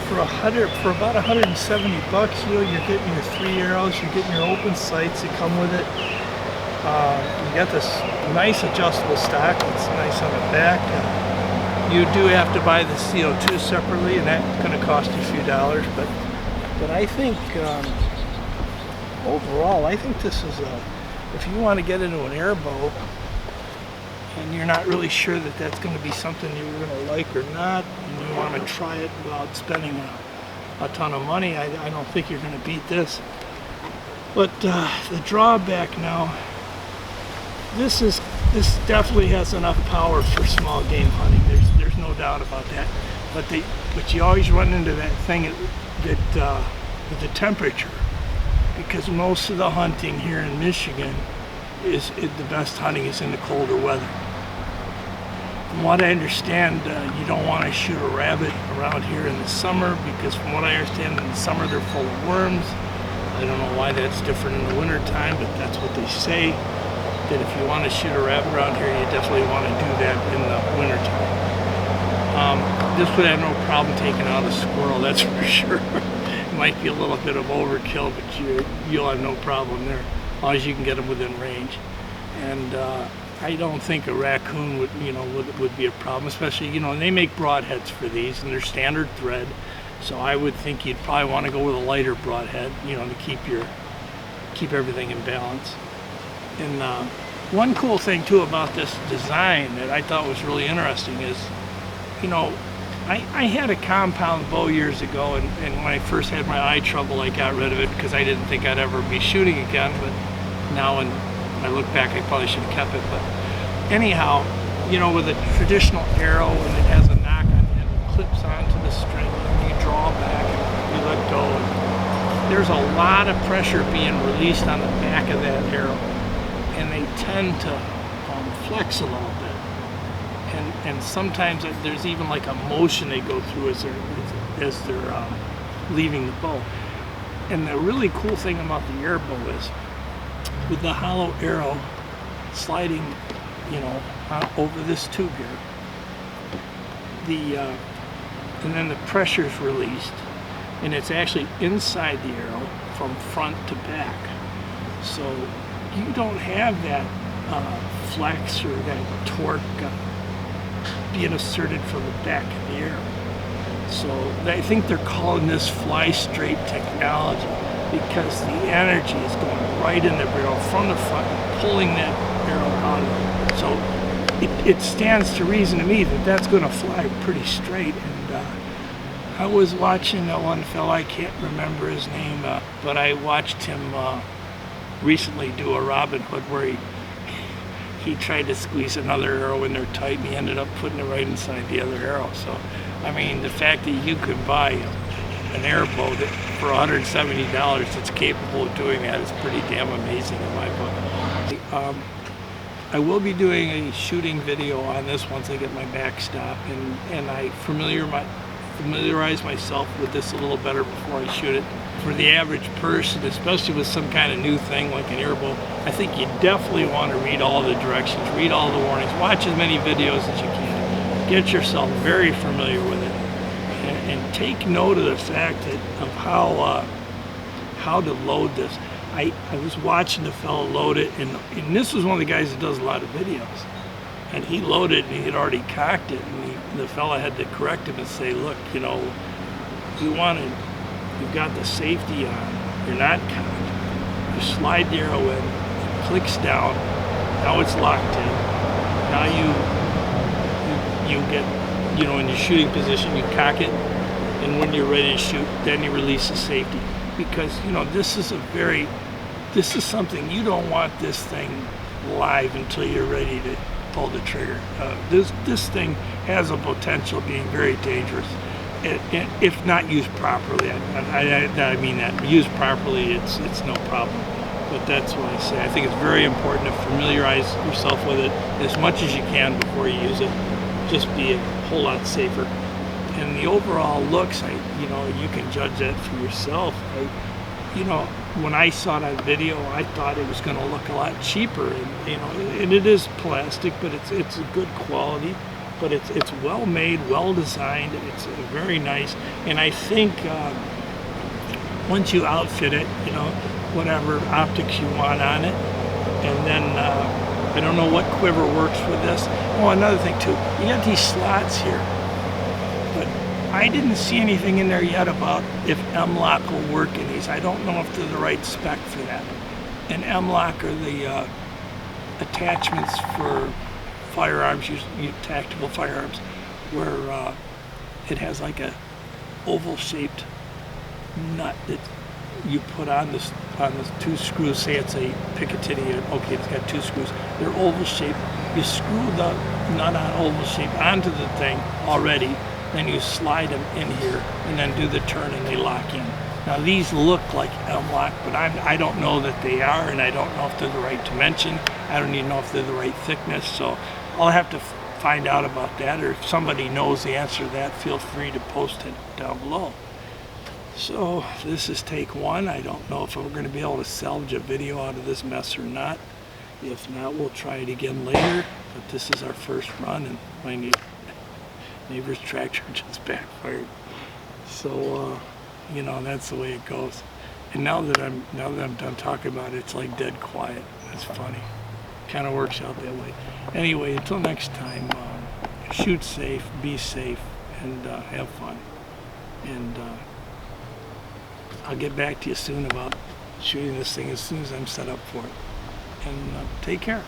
for about 170 bucks, you know, you're getting your 3 arrows, you're getting your open sights that come with it. You got this nice adjustable stock that's nice on the back. You do have to buy the CO2 separately, and that's going to cost you a few dollars. But I think overall, I think this is if you want to get into an airbow and you're not really sure that that's going to be something you're going to like or not, and you want to try it without spending a ton of money, I don't think you're going to beat this. But the drawback now, this definitely has enough power for small game hunting. There's no doubt about that. But you always run into that thing that with the temperature, because most of the hunting here in Michigan the best hunting is in the colder weather. From what I understand, you don't want to shoot a rabbit around here in the summer, because from what I understand, in the summer they're full of worms. I don't know why that's different in the winter time, but that's what they say, that if you want to shoot a rabbit around here, you definitely want to do that in the winter time. This would have no problem taking out a squirrel, that's for sure. It might be a little bit of overkill, but you'll have no problem there, as long as you can get them within range. And I don't think a raccoon would be a problem, especially, and they make broadheads for these, and they're standard thread. So I would think you'd probably want to go with a lighter broadhead, to keep everything in balance. And one cool thing too about this design that I thought was really interesting is, I had a compound bow years ago, and when I first had my eye trouble, I got rid of it because I didn't think I'd ever be shooting again. But now when I look back, I probably should have kept it. But anyhow, with a traditional arrow, and it has a knock on it, it clips onto the string, and you draw back and you let go. And there's a lot of pressure being released on the back of that arrow, and they tend to flex a little bit. And sometimes there's even like a motion they go through as they're leaving the bow. And the really cool thing about the airbow is, with the hollow arrow sliding, over this tube here, and then the pressure is released, and it's actually inside the arrow from front to back. So you don't have that flex or that torque being asserted from the back of the arrow. So I think they're calling this fly straight technology, because the energy is going right in the barrel from the front, pulling that arrow out of it. So it stands to reason to me that that's going to fly pretty straight. And I was watching that one fellow, I can't remember his name, but I watched him recently do a Robin Hood where he tried to squeeze another arrow in there tight, and he ended up putting it right inside the other arrow. So, I mean, the fact that you could buy an airbow that for $170 that's capable of doing that is pretty damn amazing in my book. I will be doing a shooting video on this once I get my backstop, and I familiarize myself with this a little better before I shoot it. For the average person, especially with some kind of new thing like an airbow, I think you definitely want to read all the directions, read all the warnings, watch as many videos as you can, get yourself very familiar with it, and take note of the fact of how to load this. I was watching the fellow load it, and this was one of the guys that does a lot of videos, and he loaded and he had already cocked it, and the fellow had to correct him and say, look, you've got the safety on, you're not cocked, you slide the arrow in, it clicks down, now it's locked in, now you get, in your shooting position, you cock it, and when you're ready to shoot, then you release the safety. Because, this is something, you don't want this thing live until you're ready to pull the trigger. This thing has a potential of being very dangerous, if not used properly. I mean that. Used properly, it's no problem. But that's what I say. I think it's very important to familiarize yourself with it as much as you can before you use it. Just be a whole lot safer. And the overall looks, you can judge that for yourself. When I saw that video, I thought it was going to look a lot cheaper, and it is plastic, but it's a good quality. but it's well made, well designed. It's very nice, and I think once you outfit it, you know, whatever optics you want on it, and then I don't know what quiver works for this. Oh, another thing too, you got these slots here, but I didn't see anything in there yet about if M-LOK will work in these. I don't know if they're the right spec for that. And M-LOK are the attachments for firearms, usually tactical firearms, where it has like a oval-shaped nut that you put on this two screws. Say it's a Picatinny, okay, it's got two screws. They're oval-shaped. You screw the nut on oval-shape onto the thing already, then you slide them in here and then do the turn and they lock in. Now these look like M-LOK, but I don't know that they are, and I don't know if they're the right dimension. I don't even know if they're the right thickness, so I'll have to find out about that, or if somebody knows the answer to that, feel free to post it down below. So this is take one. I don't know if we're going to be able to salvage a video out of this mess or not. If not, we'll try it again later, but this is our first run, and my neighbor's tractor just backfired. So you know, that's the way it goes. And now that I'm done talking about it, it's like dead quiet. It's funny. Kind of works out that way. Anyway, until next time, shoot safe, be safe, and have fun. And I'll get back to you soon about shooting this thing as soon as I'm set up for it. And take care.